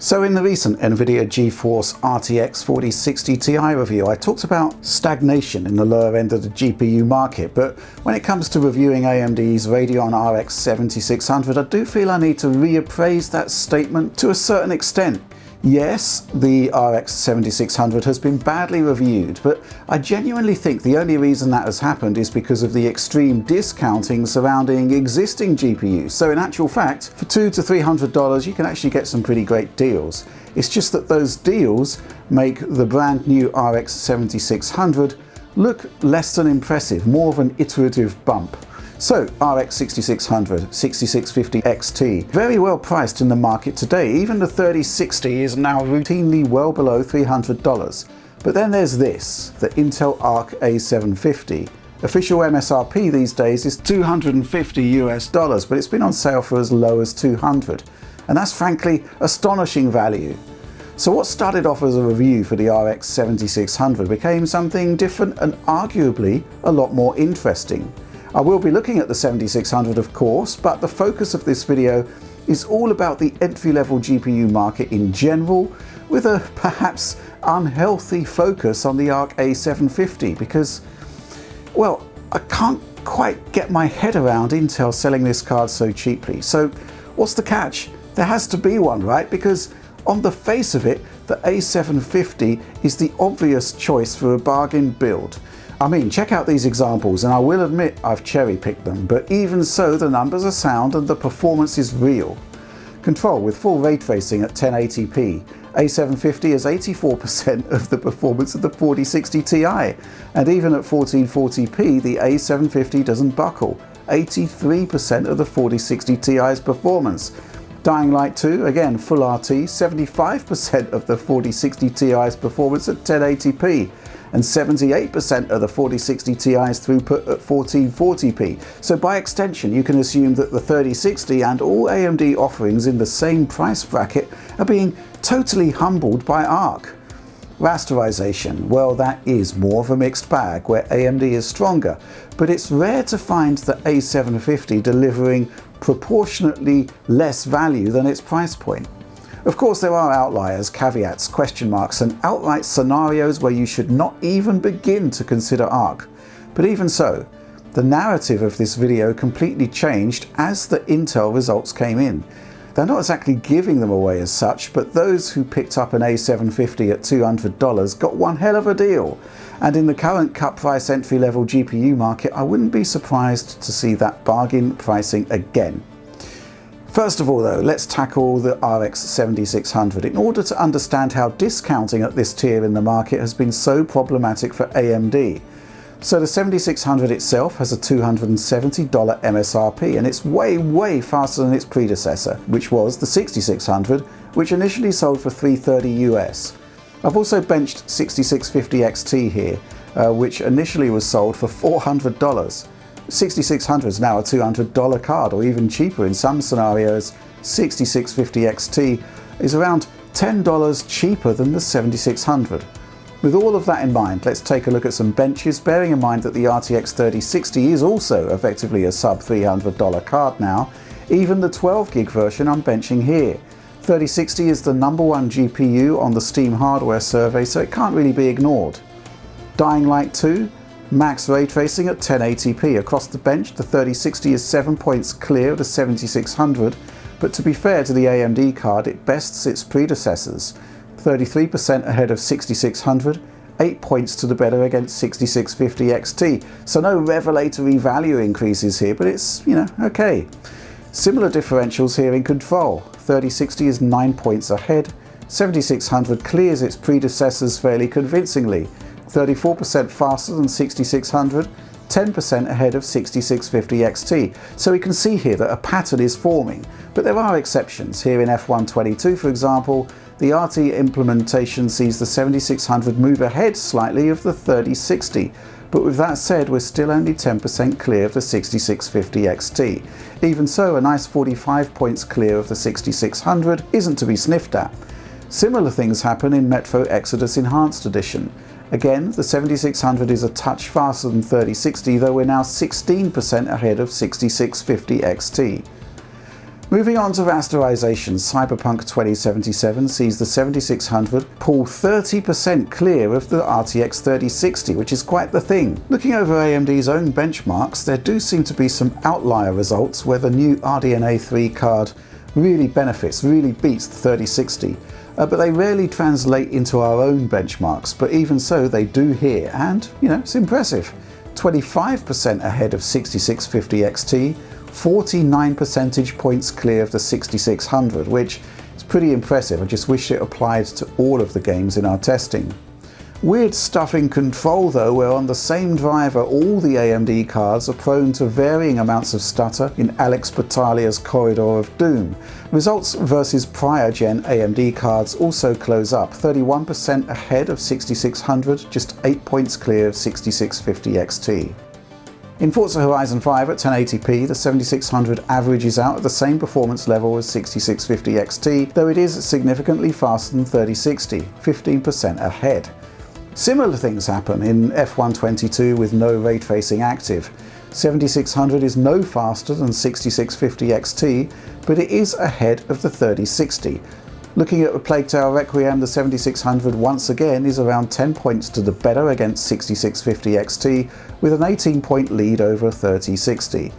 So in the recent NVIDIA GeForce RTX 4060 Ti review, I talked about stagnation in the lower end of the GPU market, but when it comes to reviewing AMD's Radeon RX 7600, I do feel I need to reappraise that statement to a certain extent. Yes, the RX 7600 has been badly reviewed, but I genuinely think the only reason that has happened is because of the extreme discounting surrounding existing GPUs. So in actual fact, for $200 to $300 you can actually get some pretty great deals. It's just that those deals make the brand new RX 7600 look less than impressive, more of an iterative bump. So RX 6600, 6650 XT, very well priced in the market today. Even the 3060 is now routinely well below $300. But then there's this, the Intel Arc A750. Official MSRP these days is $250 but it's been on sale for as low as $200. And that's frankly astonishing value. So what started off as a review for the RX 7600 became something different and arguably a lot more interesting. I will be looking at the 7600 of course, but the focus of this video is all about the entry-level GPU market in general, with a perhaps unhealthy focus on the Arc A750 because, well, I can't quite get my head around Intel selling this card so cheaply. So what's the catch? There has to be one, right? Because on the face of it, the A750 is the obvious choice for a bargain build. I mean, check out these examples, and I will admit I've cherry-picked them, but even so the numbers are sound and the performance is real. Control with full ray tracing at 1080p. A750 has 84% of the performance of the 4060 Ti, and even at 1440p the A750 doesn't buckle. 83% of the 4060 Ti's performance. Dying Light 2, again full RT, 75% of the 4060 Ti's performance at 1080p. And 78% of the 4060 Ti's throughput at 1440p. So by extension you can assume that the 3060 and all AMD offerings in the same price bracket are being totally humbled by Arc. Rasterization, well, that is more of a mixed bag where AMD is stronger, but it's rare to find the A750 delivering proportionately less value than its price point. Of course there are outliers, caveats, question marks and outright scenarios where you should not even begin to consider Arc. But even so, the narrative of this video completely changed as the Intel results came in. They're not exactly giving them away as such, but those who picked up an A750 at $200 got one hell of a deal. And in the current cut price entry-level GPU market, I wouldn't be surprised to see that bargain pricing again. First of all though, let's tackle the RX 7600 in order to understand how discounting at this tier in the market has been so problematic for AMD. So the 7600 itself has a $270 MSRP and it's way faster than its predecessor, which was the 6600, which initially sold for $330 US. I've also benched 6650 XT here, which initially was sold for $400. 6600 is now a $200 card, or even cheaper in some scenarios. 6650 XT is around $10 cheaper than the 7600. With all of that in mind, let's take a look at some benches, bearing in mind that the RTX 3060 is also effectively a sub $300 card now. Even the 12 gig version I'm benching here. 3060 is the #1 GPU on the Steam hardware survey, so it can't really be ignored. Dying Light 2, max ray tracing at 1080p. Across the bench, the 3060 is 7 points clear of the 7600, but to be fair to the AMD card, it bests its predecessors. 33% ahead of 6600, 8 points to the better against 6650 XT. So no revelatory value increases here, but it's, okay. Similar differentials here in control. 3060 is 9 points ahead, 7600 clears its predecessors fairly convincingly. 34% faster than 6600, 10% ahead of 6650 XT. So we can see here that a pattern is forming, but there are exceptions. Here in F122 for example, the RT implementation sees the 7600 move ahead slightly of the 3060, but with that said we're still only 10% clear of the 6650 XT. Even so, a nice 45 points clear of the 6600 isn't to be sniffed at. Similar things happen in Metro Exodus Enhanced Edition. Again, the 7600 is a touch faster than 3060, though we're now 16% ahead of 6650 XT. Moving on to rasterization, Cyberpunk 2077 sees the 7600 pull 30% clear of the RTX 3060, which is quite the thing. Looking over AMD's own benchmarks, there do seem to be some outlier results where the new Radeon A3 card really benefits, really beats the 3060. But they rarely translate into our own benchmarks, but even so they do here, and it's impressive. 25% ahead of 6650 XT, 49 percentage points clear of the 6600, which is pretty impressive. I just wish it applied to all of the games in our testing. Weird stuff in control though, where on the same driver all the AMD cards are prone to varying amounts of stutter in Alex Battaglia's Corridor of Doom. Results versus prior gen AMD cards also close up, 31% ahead of 6600, just 8 points clear of 6650 XT. In Forza Horizon 5 at 1080p, the 7600 averages out at the same performance level as 6650 XT, though it is significantly faster than 3060, 15% ahead. Similar things happen in F122 with no ray tracing active. 7600 is no faster than 6650 XT, but it is ahead of the 3060. Looking at the Plague Tale Requiem, the 7600 once again is around 10 points to the better against 6650 XT, with an 18-point lead over 3060.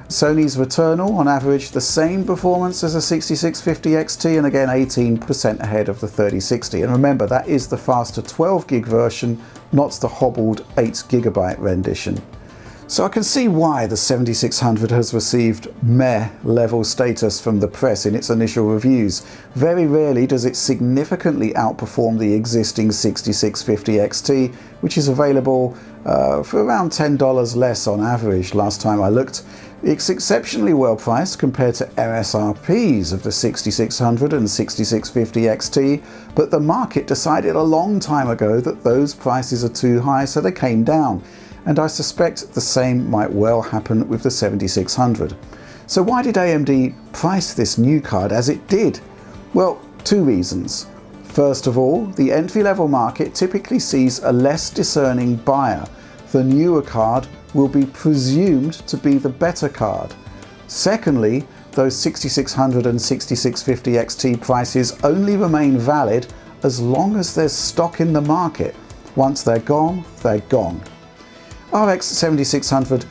Sony's Returnal, on average the same performance as a 6650 XT, and again 18% ahead of the 3060. And remember, that is the faster 12GB version, not the hobbled 8GB rendition. So I can see why the 7600 has received meh level status from the press in its initial reviews. Very rarely does it significantly outperform the existing 6650 XT, which is available for around $10 less on average last time I looked. It's exceptionally well priced compared to MSRPs of the 6600 and 6650 XT, but the market decided a long time ago that those prices are too high, so they came down. And I suspect the same might well happen with the 7600. So why did AMD price this new card as it did? Well, two reasons. First of all, the entry-level market typically sees a less discerning buyer. The newer card will be presumed to be the better card. Secondly, those 6600 and 6650 XT prices only remain valid as long as there's stock in the market. Once they're gone, they're gone. RX 7600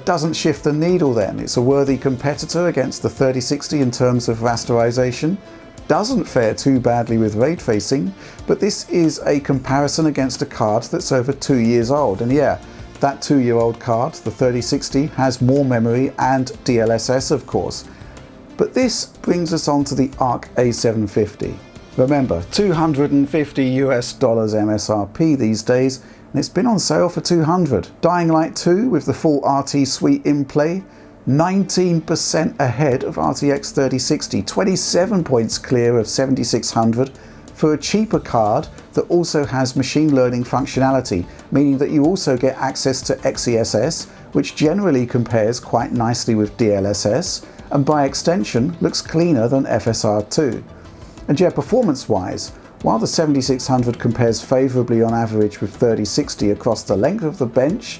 doesn't shift the needle then. It's a worthy competitor against the 3060 in terms of rasterization. Doesn't fare too badly with ray tracing, but this is a comparison against a card that's over 2 years old. And yeah, that 2-year-old card, the 3060, has more memory and DLSS of course. But this brings us on to the Arc A750. Remember, $250 US MSRP these days, and it's been on sale for $200. Dying Light 2 with the full RT suite in play, 19% ahead of RTX 3060, 27 points clear of 7600 for a cheaper card that also has machine learning functionality, meaning that you also get access to XeSS, which generally compares quite nicely with DLSS, and by extension looks cleaner than FSR2. And yeah, performance-wise, while the 7600 compares favourably on average with 3060 across the length of the bench,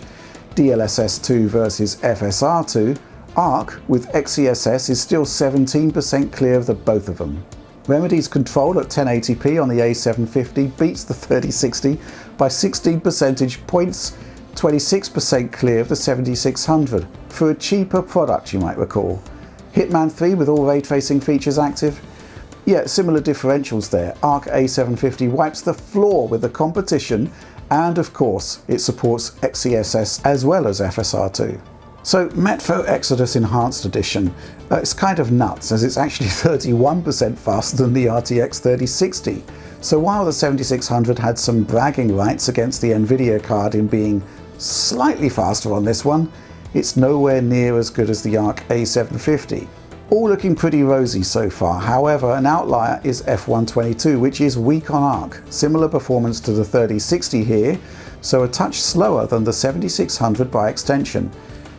DLSS2 versus FSR2, Arc with XeSS is still 17% clear of the both of them. Remedy's control at 1080p on the A750 beats the 3060 by 16 percentage points, 26% clear of the 7600, for a cheaper product you might recall. Hitman 3 with all ray tracing features active? Yeah, similar differentials there. Arc A750 wipes the floor with the competition, and of course it supports XeSS as well as FSR2. So Metro Exodus Enhanced Edition, it's kind of nuts as it's actually 31% faster than the RTX 3060. So while the 7600 had some bragging rights against the Nvidia card in being slightly faster on this one, it's nowhere near as good as the Arc A750. All looking pretty rosy so far. However, an outlier is F122, which is weak on Arc. Similar performance to the 3060 here, so a touch slower than the 7600 by extension.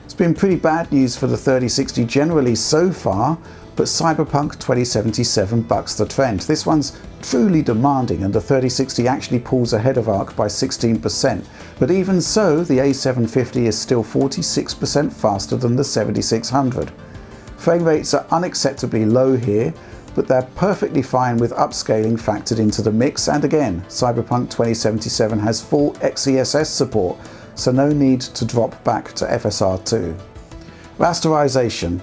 It's been pretty bad news for the 3060 generally so far, but Cyberpunk 2077 bucks the trend. This one's truly demanding and the 3060 actually pulls ahead of Arc by 16%. But even so, the A750 is still 46% faster than the 7600. Frame rates are unacceptably low here, but they're perfectly fine with upscaling factored into the mix, and again, Cyberpunk 2077 has full XeSS support, so no need to drop back to FSR2. Rasterization.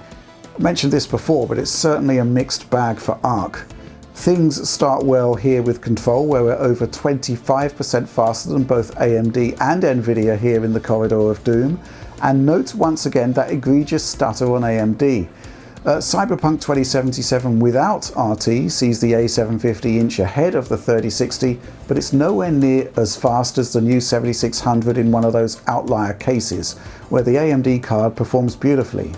I mentioned this before, but it's certainly a mixed bag for Arc. Things start well here with Control, where we're over 25% faster than both AMD and Nvidia here in the corridor of doom, and note once again that egregious stutter on AMD. Cyberpunk 2077 without RT sees the A750 inch ahead of the 3060, but it's nowhere near as fast as the new 7600 in one of those outlier cases, where the AMD card performs beautifully.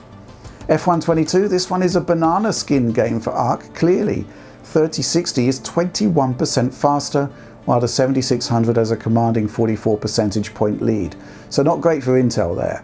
F122, this one is a banana skin game for Arc, clearly. 3060 is 21% faster, while the 7600 has a commanding 44 percentage point lead, so not great for Intel there.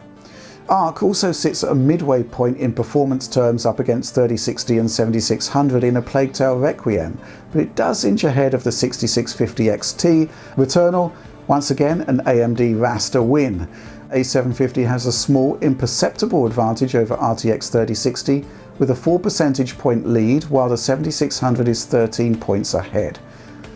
Arc also sits at a midway point in performance terms up against 3060 and 7600 in A Plague Tale Requiem, but it does inch ahead of the 6650 XT. Returnal, once again an AMD raster win. A750 has a small, imperceptible advantage over RTX 3060 with a 4 percentage point lead, while the 7600 is 13 points ahead.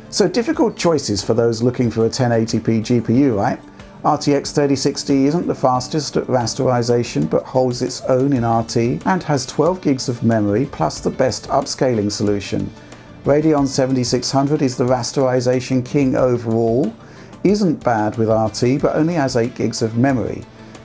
So difficult choices for those looking for a 1080p GPU, right? RTX 3060 isn't the fastest at rasterization, but holds its own in RT and has 12 gigs of memory plus the best upscaling solution. Radeon 7600 is the rasterization king overall, isn't bad with RT but only has 8 gigs of memory.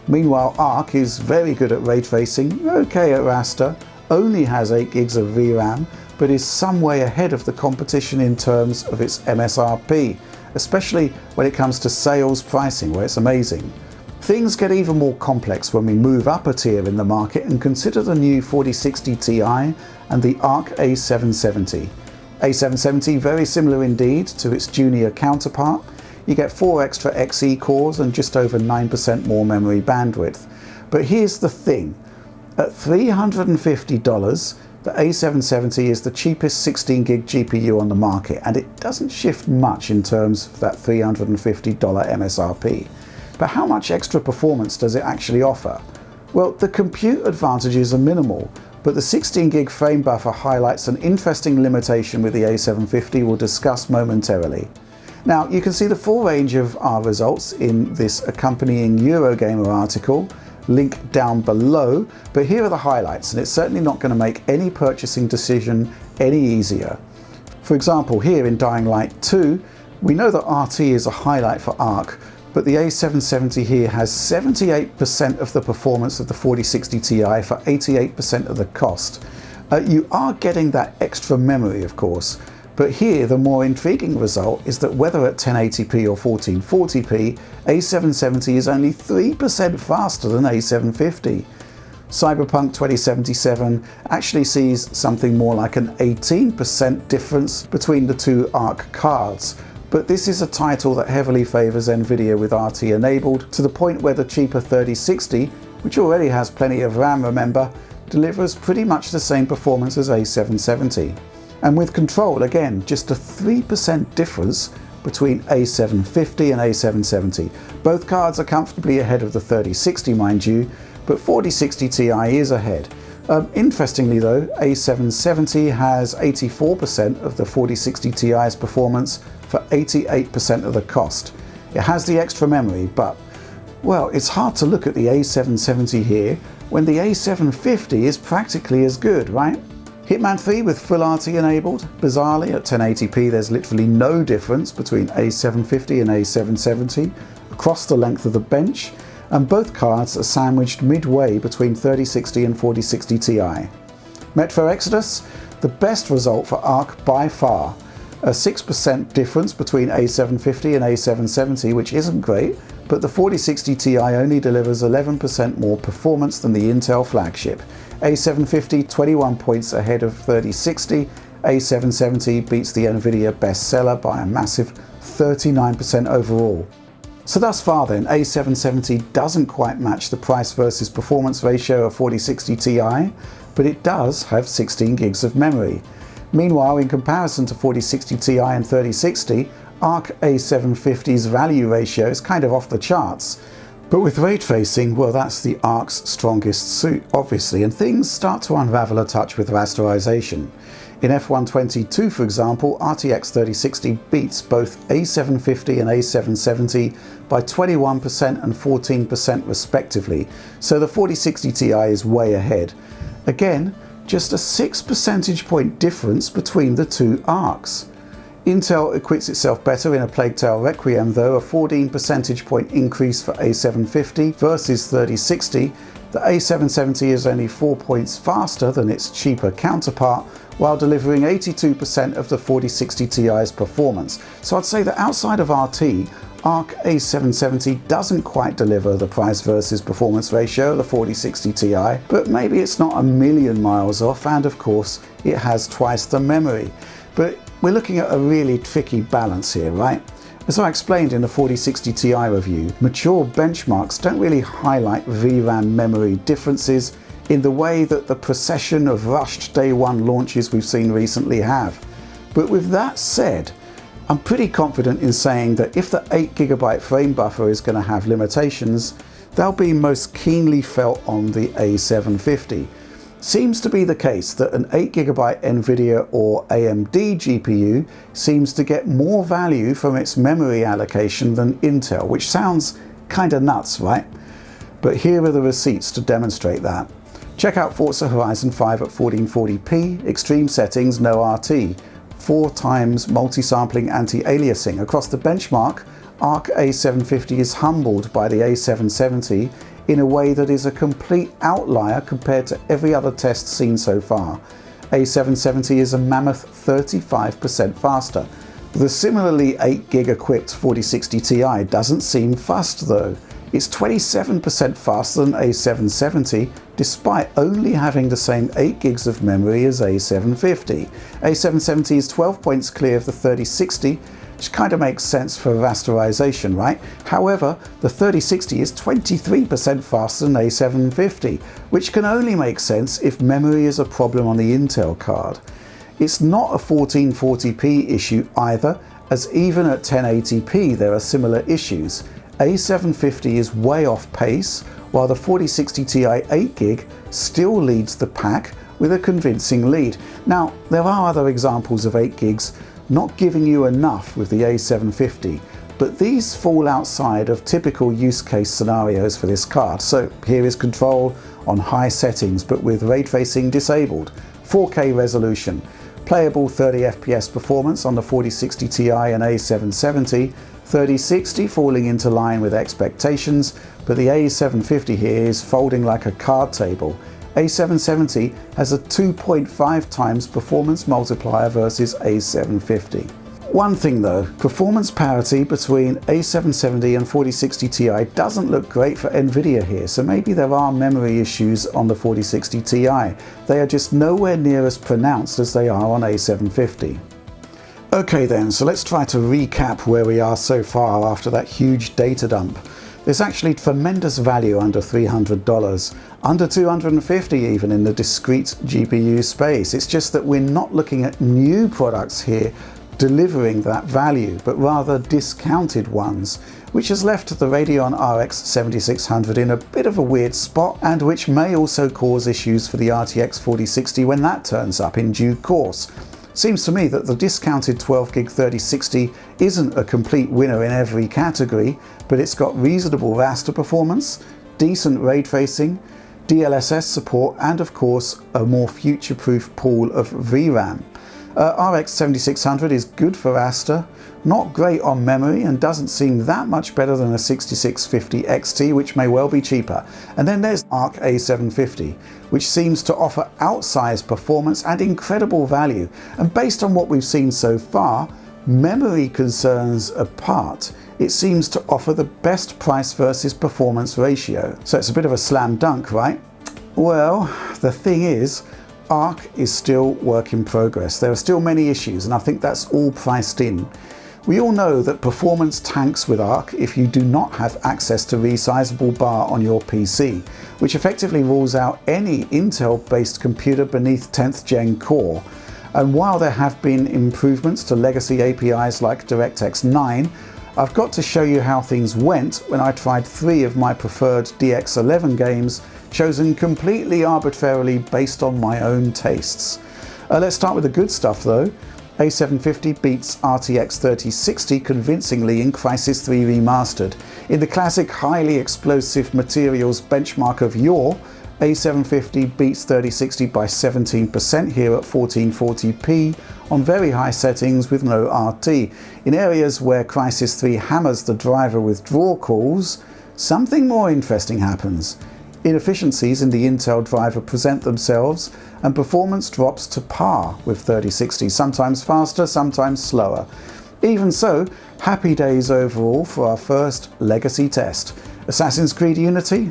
Meanwhile, Arc is very good at ray tracing, okay at raster, only has 8 gigs of VRAM, but is some way ahead of the competition in terms of its MSRP, especially when it comes to sales pricing, where it's amazing. Things get even more complex when we move up a tier in the market and consider the new 4060 Ti and the Arc A770. A770 very similar indeed to its junior counterpart. You get 4 extra Xe cores and just over 9% more memory bandwidth. But here's the thing, at $350, the A770 is the cheapest 16 gig GPU on the market, and it doesn't shift much in terms of that $350 MSRP. But how much extra performance does it actually offer? Well, the compute advantages are minimal, but the 16 gig frame buffer highlights an interesting limitation with the A750 we'll discuss momentarily. Now, you can see the full range of our results in this accompanying Eurogamer article, link down below, but here are the highlights, and it's certainly not going to make any purchasing decision any easier. For example, here in Dying Light 2, we know that RT is a highlight for Arc, but the A770 here has 78% of the performance of the 4060 Ti for 88% of the cost. You are getting that extra memory, of course, but here the more intriguing result is that whether at 1080p or 1440p, A770 is only 3% faster than A750. Cyberpunk 2077 actually sees something more like an 18% difference between the two Arc cards, but this is a title that heavily favours Nvidia with RT enabled, to the point where the cheaper 3060, which already has plenty of RAM remember, delivers pretty much the same performance as A770. And with Control, again, just a 3% difference between A750 and A770. Both cards are comfortably ahead of the 3060, mind you, but 4060 Ti is ahead. Interestingly though, A770 has 84% of the 4060 Ti's performance for 88% of the cost. It has the extra memory, but, well, it's hard to look at the A770 here when the A750 is practically as good, right? Hitman 3 with full RT enabled. Bizarrely, at 1080p there's literally no difference between A750 and A770 across the length of the bench, and both cards are sandwiched midway between 3060 and 4060 Ti. Metro Exodus, the best result for Arc by far. A 6% difference between A750 and A770, which isn't great, but the 4060 Ti only delivers 11% more performance than the Intel flagship. A750 21 points ahead of 3060, A770 beats the Nvidia bestseller by a massive 39% overall. So thus far then, A770 doesn't quite match the price versus performance ratio of 4060 Ti, but it does have 16 gigs of memory. Meanwhile, in comparison to 4060 Ti and 3060, Arc A750's value ratio is kind of off the charts. But with ray tracing, well, that's the Arc's strongest suit, obviously, and things start to unravel a touch with rasterization. In F122, for example, RTX 3060 beats both A750 and A770 by 21% and 14% respectively, so the 4060 Ti is way ahead. Again, just a 6 percentage point difference between the two Arcs. Intel acquits itself better in a Plague Tale Requiem though, a 14 percentage point increase for A750 versus 3060. The A770 is only 4 points faster than its cheaper counterpart, while delivering 82% of the 4060 Ti's performance. So I'd say that outside of RT, Arc A770 doesn't quite deliver the price versus performance ratio of the 4060 Ti, but maybe it's not a million miles off, and of course it has twice the memory. But we're looking at a really tricky balance here, right? As I explained in the 4060 Ti review, mature benchmarks don't really highlight VRAM memory differences in the way that the procession of rushed day one launches we've seen recently have. But with that said, I'm pretty confident in saying that if the 8GB frame buffer is going to have limitations, they'll be most keenly felt on the A750. Seems to be the case that an 8GB Nvidia or AMD GPU seems to get more value from its memory allocation than Intel, which sounds kinda nuts, right? But here are the receipts to demonstrate that. Check out Forza Horizon 5 at 1440p, extreme settings, no RT, 4x multi-sampling anti-aliasing. Across the benchmark, Arc A750 is humbled by the A770 in a way that is a complete outlier compared to every other test seen so far. A770 is a mammoth 35% faster. The similarly 8GB equipped 4060 Ti doesn't seem fussed though. It's 27% faster than A770 despite only having the same 8GB of memory as A750. A770 is 12 points clear of the 3060, which kind of makes sense for rasterization, right? However, the 3060 is 23% faster than A750, which can only make sense if memory is a problem on the Intel card. It's not a 1440p issue either, as even at 1080p there are similar issues. A750 is way off pace, while the 4060 Ti 8GB still leads the pack with a convincing lead. Now, there are other examples of 8GB not giving you enough with the A750, but these fall outside of typical use case scenarios for this card. So here is control on high settings but with ray tracing disabled, 4K resolution, playable 30 FPS performance on the 4060 Ti and A770, 3060 falling into line with expectations, but the A750 here is folding like a card table. A770 has a 2.5 times performance multiplier versus A750. One thing though, performance parity between A770 and 4060 Ti doesn't look great for Nvidia here, so maybe there are memory issues on the 4060 Ti. They are just nowhere near as pronounced as they are on A750. Okay then, so let's try to recap where we are so far after that huge data dump. There's actually tremendous value under $300, under $250 even in the discrete GPU space. It's just that we're not looking at new products here delivering that value, but rather discounted ones, which has left the Radeon RX 7600 in a bit of a weird spot, and which may also cause issues for the RTX 4060 when that turns up in due course. Seems to me that the discounted 12GB 3060 isn't a complete winner in every category, but it's got reasonable raster performance, decent ray tracing, DLSS support, and of course a more future-proof pool of VRAM. RX 7600 is good for raster, not great on memory, and doesn't seem that much better than a 6650 XT, which may well be cheaper. And then there's Arc A750, which seems to offer outsized performance and incredible value. And based on what we've seen so far, memory concerns apart, it seems to offer the best price versus performance ratio. So it's a bit of a slam dunk, right? Well, the thing is, Arc is still work in progress. There are still many issues, and I think that's all priced in. We all know that performance tanks with Arc if you do not have access to resizable bar on your PC, which effectively rules out any Intel-based computer beneath 10th gen core. And while there have been improvements to legacy APIs like DirectX 9, I've got to show you how things went when I tried 3 of my preferred DX11 games, chosen completely arbitrarily based on my own tastes. Let's start with the good stuff though. A750 beats RTX 3060 convincingly in Crysis 3 Remastered. In the classic highly explosive materials benchmark of yore, A750 beats 3060 by 17% here at 1440p on very high settings with no RT. In areas where Crysis 3 hammers the driver with draw calls, something more interesting happens. Inefficiencies in the Intel driver present themselves and performance drops to par with 3060, sometimes faster, sometimes slower. Even so, happy days overall for our first legacy test. Assassin's Creed Unity?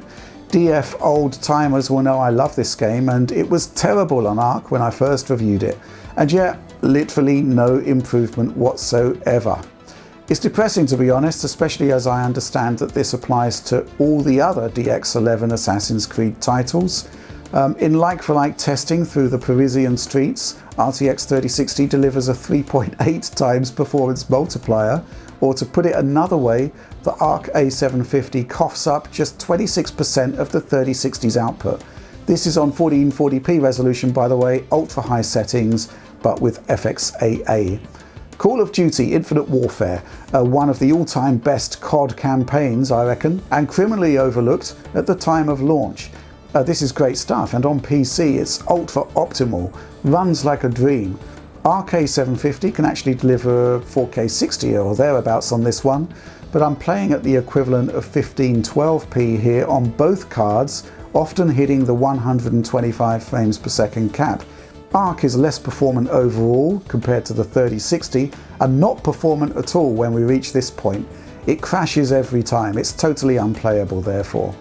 DF old timers will know I love this game, and it was terrible on Arc when I first reviewed it, and yet literally no improvement whatsoever. It's depressing to be honest, especially as I understand that this applies to all the other DX11 Assassin's Creed titles. In like-for-like testing through the Parisian streets, RTX 3060 delivers a 3.8 times performance multiplier, or to put it another way, the Arc A750 coughs up just 26% of the 3060's output. This is on 1440p resolution by the way, ultra high settings, but with FXAA. Call of Duty Infinite Warfare, one of the all-time best COD campaigns I reckon, and criminally overlooked at the time of launch. This is great stuff, and on PC it's ultra optimal, runs like a dream. Arc A750 can actually deliver 4K 60 or thereabouts on this one, but I'm playing at the equivalent of 1512p here on both cards, often hitting the 125 frames per second cap. Arc is less performant overall compared to the 3060 and not performant at all when we reach this point. It crashes every time, it's totally unplayable therefore.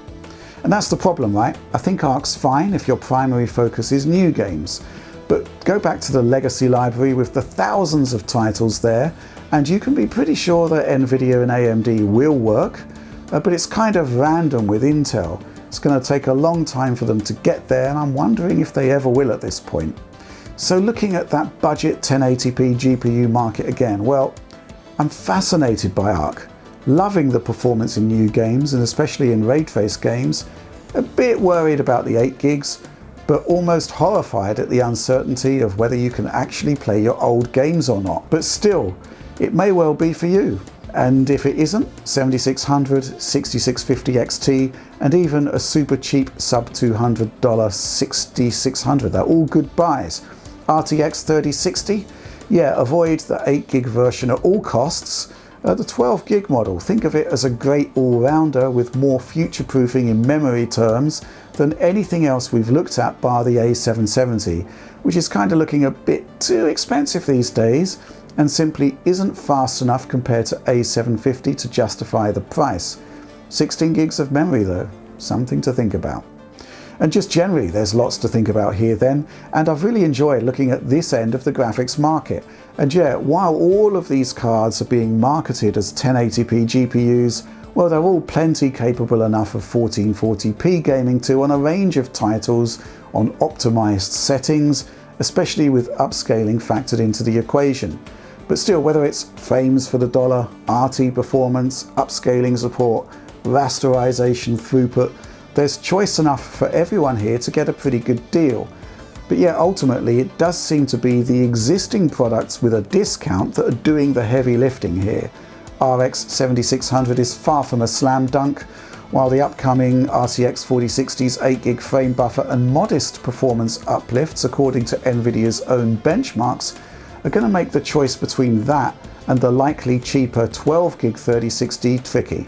And that's the problem, right? I think Arc's fine if your primary focus is new games. But go back to the legacy library with the thousands of titles there and you can be pretty sure that Nvidia and AMD will work, but it's kind of random with Intel. It's going to take a long time for them to get there and I'm wondering if they ever will at this point. So looking at that budget 1080p GPU market again, well, I'm fascinated by Arc. Loving the performance in new games and especially in ray trace games. A bit worried about the 8 gigs, but almost horrified at the uncertainty of whether you can actually play your old games or not. But still, it may well be for you. And if it isn't, 7600, 6650 XT, and even a super cheap sub $200 6600, they're all good buys. RTX 3060? Yeah, avoid the 8 gig version at all costs. The 12 gig model, think of it as a great all-rounder with more future-proofing in memory terms than anything else we've looked at bar the A770, which is kind of looking a bit too expensive these days and simply isn't fast enough compared to A750 to justify the price. 16 gigs of memory though, something to think about. And just generally, there's lots to think about here then, and I've really enjoyed looking at this end of the graphics market. And yeah, while all of these cards are being marketed as 1080p GPUs, well, they're all plenty capable enough of 1440p gaming too on a range of titles on optimized settings, especially with upscaling factored into the equation. But still, whether it's frames for the dollar, RT performance, upscaling support, rasterization throughput, there's choice enough for everyone here to get a pretty good deal. But yeah, ultimately it does seem to be the existing products with a discount that are doing the heavy lifting here. RX 7600 is far from a slam dunk, while the upcoming RTX 4060's 8 gig frame buffer and modest performance uplifts according to Nvidia's own benchmarks are going to make the choice between that and the likely cheaper 12 gig 3060 tricky.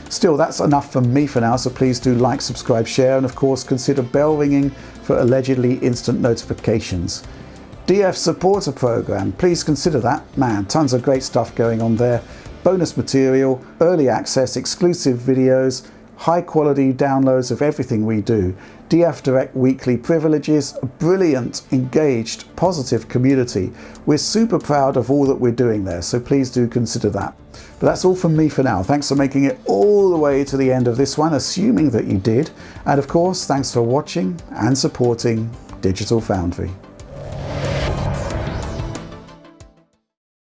Still, that's enough from me for now, so please do like, subscribe, share, and of course consider bell ringing for allegedly instant notifications. DF supporter program, please consider that. Man, tons of great stuff going on there. Bonus material, early access, exclusive videos, high quality downloads of everything we do. DF Direct weekly privileges, a brilliant, engaged, positive community. We're super proud of all that we're doing there, so please do consider that. But that's all from me for now. Thanks for making it all the way to the end of this one, assuming that you did. And of course, thanks for watching and supporting Digital Foundry.